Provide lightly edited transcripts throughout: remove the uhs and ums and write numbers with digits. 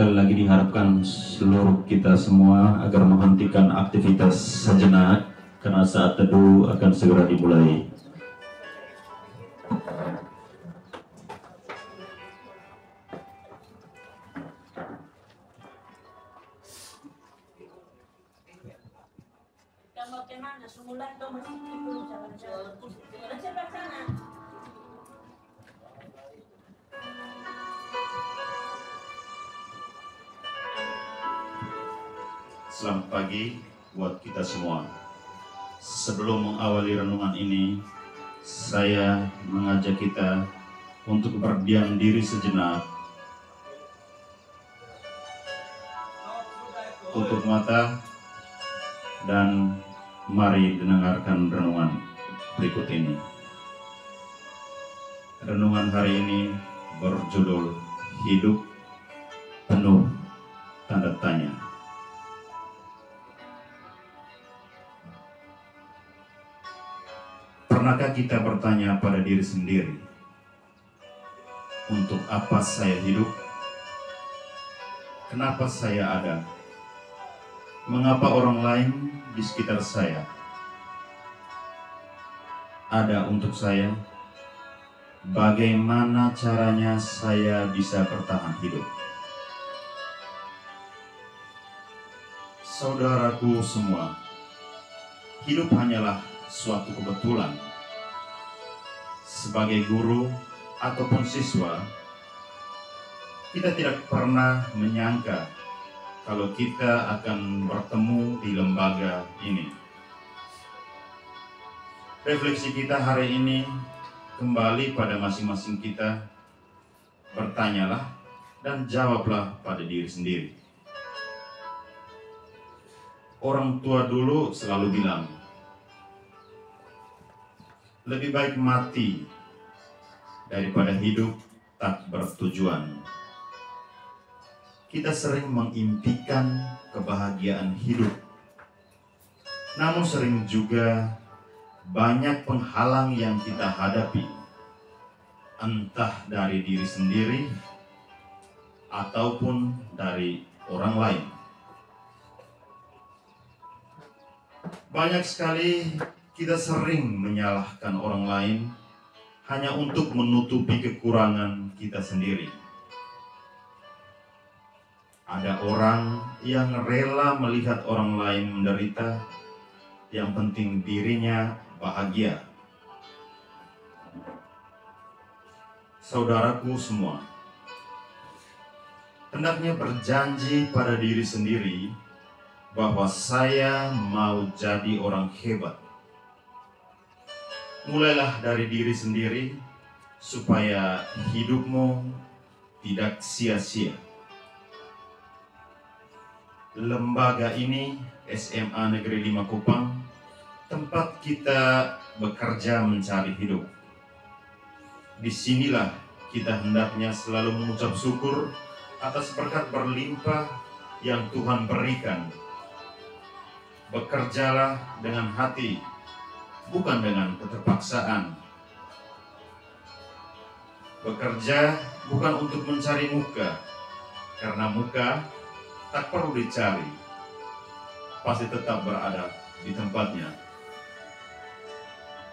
Sekali lagi diharapkan seluruh kita semua agar menghentikan aktivitas sejenak karena saat teduh akan segera dimulai. Selamat pagi buat kita semua. Sebelum mengawali renungan ini, saya mengajak kita untuk berdiam diri sejenak, tutup mata, dan mari dengarkan renungan berikut ini. Renungan hari ini berjudul Hidup Penuh Tanda Tanya. Pernahkah kita bertanya pada diri sendiri, untuk apa saya hidup? Kenapa saya ada? Mengapa orang lain di sekitar saya ada untuk saya? Bagaimana caranya saya bisa bertahan hidup? Saudaraku semua, hidup hanyalah suatu kebetulan. Sebagai guru ataupun siswa, kita tidak pernah menyangka kalau kita akan bertemu di lembaga ini. Refleksi kita hari ini kembali pada masing-masing kita. Bertanyalah dan jawablah pada diri sendiri. Orang tua dulu selalu bilang, lebih baik mati daripada hidup tak bertujuan. Kita sering mengimpikan kebahagiaan hidup, namun sering juga banyak penghalang yang kita hadapi, entah dari diri sendiri ataupun dari orang lain. Banyak sekali kita sering menyalahkan orang lain hanya untuk menutupi kekurangan kita sendiri. Ada orang yang rela melihat orang lain menderita, yang penting dirinya bahagia. Saudaraku semua, hendaknya berjanji pada diri sendiri bahwa saya mau jadi orang hebat. Mulailah dari diri sendiri supaya hidupmu tidak sia-sia. Lembaga ini, SMA Negeri 5 Kupang, tempat kita bekerja mencari hidup. Disinilah kita hendaknya selalu mengucap syukur atas berkat berlimpah yang Tuhan berikan. Bekerjalah dengan hati, bukan dengan keterpaksaan. Bekerja bukan untuk mencari muka, karena muka tak perlu dicari, pasti tetap berada di tempatnya.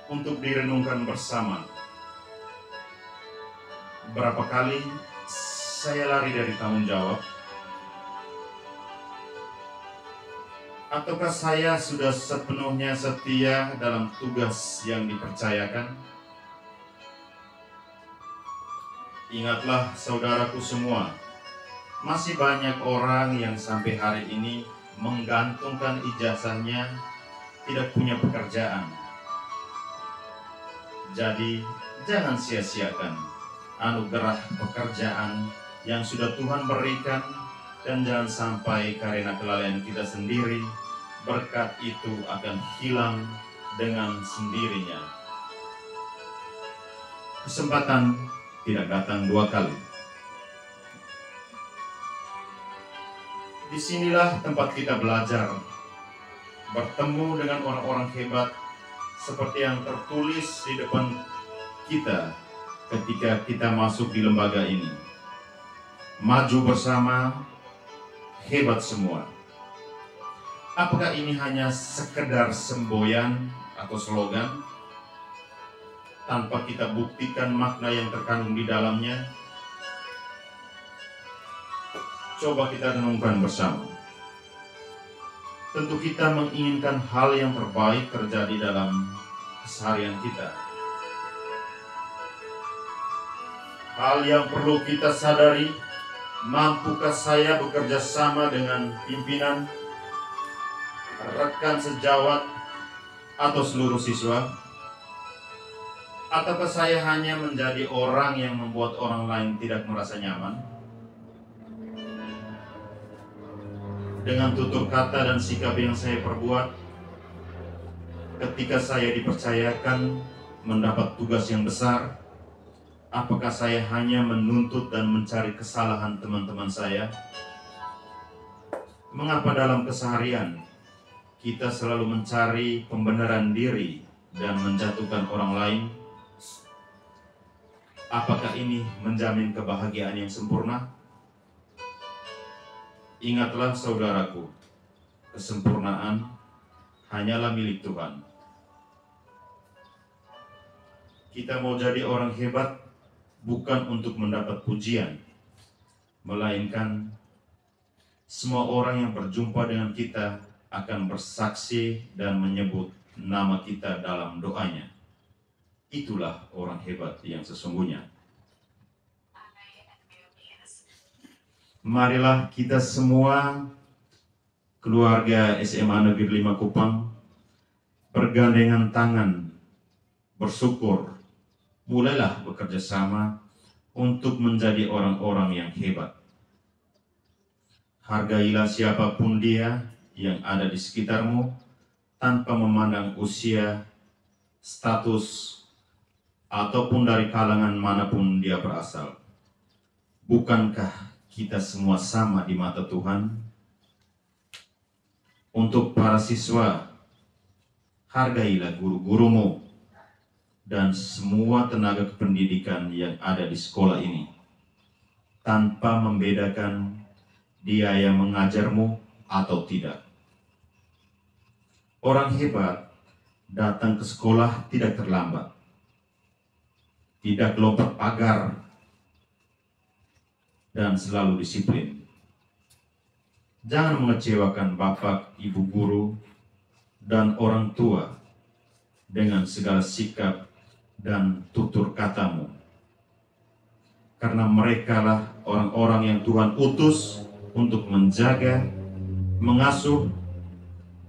Untuk direnungkan bersama, berapa kali saya lari dari tanggung jawab? Ataukah saya sudah sepenuhnya setia dalam tugas yang dipercayakan? Ingatlah saudaraku semua, masih banyak orang yang sampai hari ini menggantungkan ijazahnya, tidak punya pekerjaan. Jadi jangan sia-siakan anugerah pekerjaan yang sudah Tuhan berikan, dan jangan sampai karena kelalaian kita sendiri, berkat itu akan hilang dengan sendirinya. Kesempatan tidak datang dua kali. Disinilah tempat kita belajar, bertemu dengan orang-orang hebat seperti yang tertulis di depan kita ketika kita masuk di lembaga ini. Maju bersama hebat semua. Apakah ini hanya sekedar semboyan atau slogan tanpa kita buktikan makna yang terkandung di dalamnya? Coba kita renungkan bersama. Tentu kita menginginkan hal yang terbaik terjadi dalam keseharian kita. Hal yang perlu kita sadari, mampukah saya bekerja sama dengan pimpinan, rekan sejawat, atau seluruh siswa? Ataukah saya hanya menjadi orang yang membuat orang lain tidak merasa nyaman? Dengan tutur kata dan sikap yang saya perbuat, ketika saya dipercayakan mendapat tugas yang besar, apakah saya hanya menuntut dan mencari kesalahan teman-teman saya? Mengapa dalam keseharian kita selalu mencari pembenaran diri dan menjatuhkan orang lain? Apakah ini menjamin kebahagiaan yang sempurna? Ingatlah saudaraku, kesempurnaan hanyalah milik Tuhan. Kita mau jadi orang hebat bukan untuk mendapat pujian, melainkan semua orang yang berjumpa dengan kita akan bersaksi dan menyebut nama kita dalam doanya. Itulah orang hebat yang sesungguhnya. Marilah kita semua, keluarga SMA Negeri 5 Kupang, bergandengan tangan, bersyukur, mulailah bekerja sama untuk menjadi orang-orang yang hebat. Hargailah siapapun dia yang ada di sekitarmu, tanpa memandang usia, status, ataupun dari kalangan manapun dia berasal. Bukankah kita semua sama di mata Tuhan? Untuk para siswa, hargailah guru-gurumu dan semua tenaga kependidikan yang ada di sekolah ini, tanpa membedakan dia yang mengajarmu atau tidak. Orang hebat datang ke sekolah tidak terlambat, tidak lompat pagar, dan selalu disiplin. Jangan mengecewakan bapak, ibu guru, dan orang tua dengan segala sikap dan tutur katamu. Karena merekalah orang-orang yang Tuhan utus untuk menjaga, mengasuh,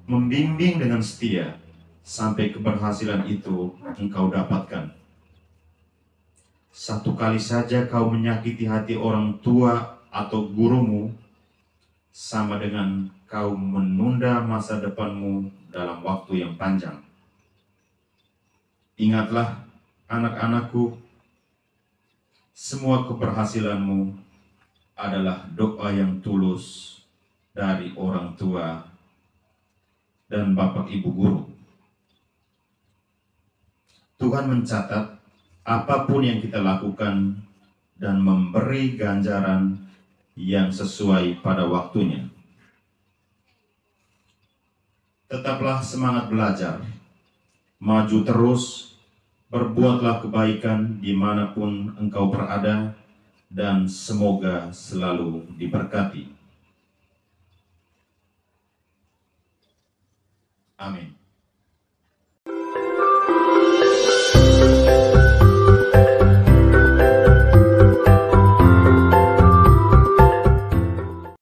membimbing dengan setia, sampai keberhasilan itu engkau dapatkan. Satu kali saja kau menyakiti hati orang tua atau gurumu, sama dengan kau menunda masa depanmu dalam waktu yang panjang. Ingatlah, anak-anakku, semua keberhasilanmu adalah doa yang tulus dari orang tua dan bapak ibu guru. Tuhan mencatat apapun yang kita lakukan dan memberi ganjaran yang sesuai pada waktunya. Tetaplah semangat belajar, maju terus, berbuatlah kebaikan dimanapun engkau berada, dan semoga selalu diberkati. Amin.